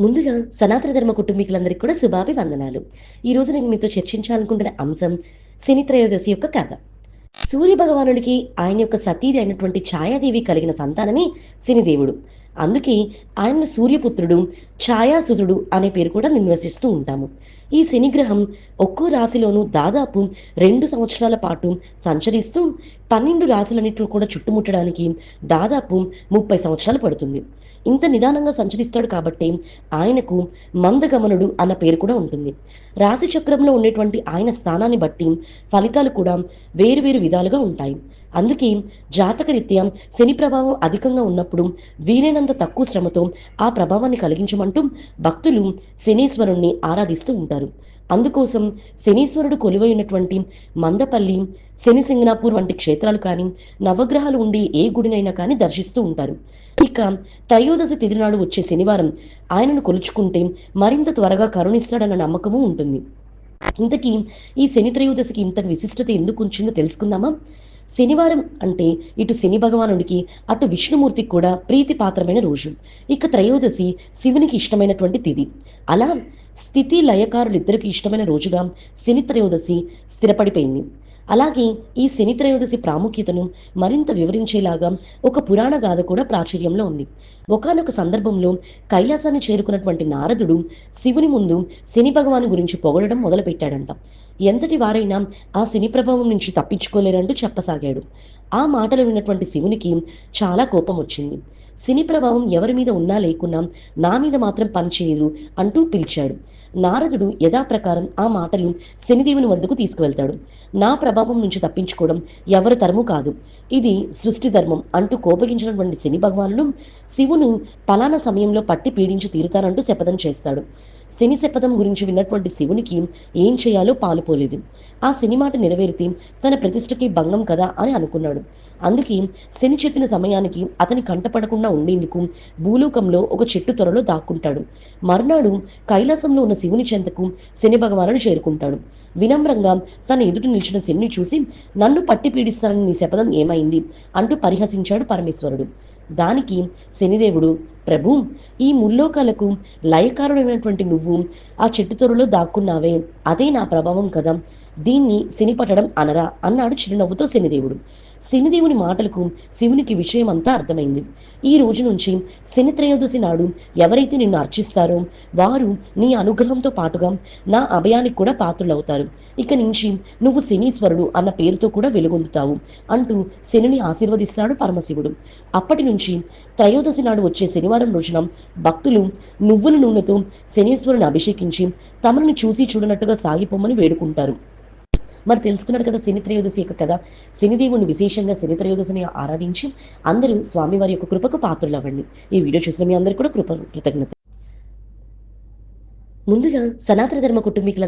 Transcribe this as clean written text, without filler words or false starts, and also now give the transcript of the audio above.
ముందుగా సనాతన ధర్మ కుటుంబీకులందరికీ కూడా శుభాభివందనాలు. ఈరోజు నేను మీతో చర్చించాలనుకుంటున్న అంశం శని త్రయోదశి యొక్క కథ. సూర్య భగవానుడికి ఆయన యొక్క సతీది అయినటువంటి ఛాయాదేవి కలిగిన సంతానమే శనిదేవుడు. అందుకే ఆయనను సూర్యపుత్రుడు, ఛాయాసుతుడు అనే పేరు కూడా నిర్వసిస్తూ ఉంటాము. ఈ శనిగ్రహం ఒక్కో రాశిలోనూ దాదాపు 2 సంవత్సరాల పాటు సంచరిస్తూ 12 రాశులన్నిటిని కూడా చుట్టుముట్టడానికి దాదాపు 30 సంవత్సరాలు పడుతుంది. ఇంత నిదానంగా సంచరిస్తాడు కాబట్టి ఆయనకు మందగమనుడు అన్న పేరు కూడా ఉంటుంది. రాశి చక్రంలో ఉండేటువంటి ఆయన స్థానాన్ని బట్టి ఫలితాలు కూడా వేరు వేరు విధాలుగా ఉంటాయి. అందుకే జాతకరీత్యా శని ప్రభావం అధికంగా ఉన్నప్పుడు వీలైనంత తక్కువ శ్రమతో ఆ ప్రభావాన్ని కలిగించమంటూ భక్తులు శనీశ్వరుణ్ణి ఆరాధిస్తూ ఉంటారు. అందుకోసం శనీశ్వరుడు కొలువై ఉన్నటువంటి మందపల్లి, శని సింగనాపూర్ వంటి క్షేత్రాలు కానీ, నవగ్రహాలు ఉండి ఏ గుడినైనా కానీ దర్శిస్తూ ఉంటారు. ఇక త్రయోదశి తిథి నాడు వచ్చే శనివారం ఆయనను కొలుచుకుంటే మరింత త్వరగా కరుణిస్తాడన్న నమ్మకము ఉంటుంది. ఇంతకీ ఈ శని త్రయోదశికి ఇంత విశిష్టత ఎందుకు ఉంచిందో తెలుసుకుందామా? శనివారం అంటే ఇటు శని భగవానుడికి, అటు విష్ణుమూర్తికి కూడా ప్రీతిపాత్రమైన రోజు. ఇక త్రయోదశి శివునికి ఇష్టమైనటువంటి తిథి. అలా స్థితి లయకారులిద్దరికి ఇష్టమైన రోజుగా శని త్రయోదశి స్థిరపడిపోయింది. అలాగే ఈ శని త్రయోదశి ప్రాముఖ్యతను మరింత వివరించేలాగా ఒక పురాణ గాథ కూడా ప్రాచుర్యంలో ఉంది. ఒకానొక సందర్భంలో కైలాసాన్ని చేరుకున్నటువంటి నారదుడు శివుని ముందు శని భగవాను గురించి పొగడడం మొదలుపెట్టాడంట. ఎంతటి వారైనా ఆ శని ప్రభావం నుంచి తప్పించుకోలేరంటూ చెప్పసాగాడు. ఆ మాటలు విన్నటువంటి శివునికి చాలా కోపం వచ్చింది. శని ప్రభావం ఎవరి మీద ఉన్నా లేకున్నా నా మీద మాత్రం పనిచేయదు అంటూ పిలిచాడు. నారదుడు యథాప్రకారం ఆ మాటలు శనిదేవుని వద్దకు తీసుకువెళ్తాడు. నా ప్రభావం నుంచి తప్పించుకోవడం ఎవరి తరము కాదు, ఇది సృష్టి ధర్మం అంటూ కోపగించినటువంటి శని భగవానుడు శివును పలానా సమయంలో పట్టి పీడించి తీరుతానంటూ శపథం చేస్తాడు. శని శపథం గురించి విన్నటువంటి శివునికి ఏం చేయాలో పాలుపోలేదు. ఆ శని మాట నెరవేరితే తన ప్రతిష్టకి భంగం కదా అని అనుకున్నాడు. అందుకే శని చెప్పిన సమయానికి అతని కంటపడకుండా ఉండేందుకు భూలోకంలో ఒక చెట్టు త్వరలో దాక్కుంటాడు. మర్నాడు కైలాసంలో ఉన్న శివుని చెంతకు శని భగవానుడు చేరుకుంటాడు. వినమ్రంగా తన ఎదుట నిలిచిన శని చూసి, నన్ను పట్టి పీడిస్తానని నీ శపథం ఏమైంది అంటూ పరిహసించాడు పరమేశ్వరుడు. దానికి శనిదేవుడు, ప్రభు, ఈ ముల్లోకాలకు లయకారుడైనటువంటి నువ్వు ఆ చెట్టు తొరలో దాక్కున్నావే, అదే నా ప్రభావం కదా, దీన్ని శని పట్టడం అనరా అన్నాడు చిరునవ్వుతో శనిదేవుడు. శనిదేవుని మాటలకు శివునికి విషయం అంతా అర్థమైంది. ఈ రోజు నుంచి శని త్రయోదశి నాడు ఎవరైతే నిన్ను అర్చిస్తారో వారు నీ అనుగ్రహంతో పాటుగా నా అభయానికి కూడా పాత్రులవుతారు. ఇక నుంచి నువ్వు శనీశ్వరుడు అన్న పేరుతో కూడా వెలుగొందుతావు అంటూ శనిని ఆశీర్వదిస్తాడు పరమశివుడు. అప్పటి నుంచి త్రయోదశి నాడు వచ్చే శనివారం రోజున భక్తులు నువ్వుల నూనెతో శనీశ్వరుని అభిషేకించి తమను చూసి చూడనట్టుగా సాగిపోమని వేడుకుంటారు. మరి తెలుసుకున్నారు కదా శని త్రయోదశి యొక్క కథ. శనిదేవుని విశేషంగా శని త్రయోదశిని ఆరాధించి అందరూ స్వామివారి యొక్క కృపకు పాత్రలు అవ్వండి. ఈ వీడియో చూసిన మీ అందరికీ కూడా కృతజ్ఞత. ముందుగా సనాతన ధర్మ కుటుంబీకులందరూ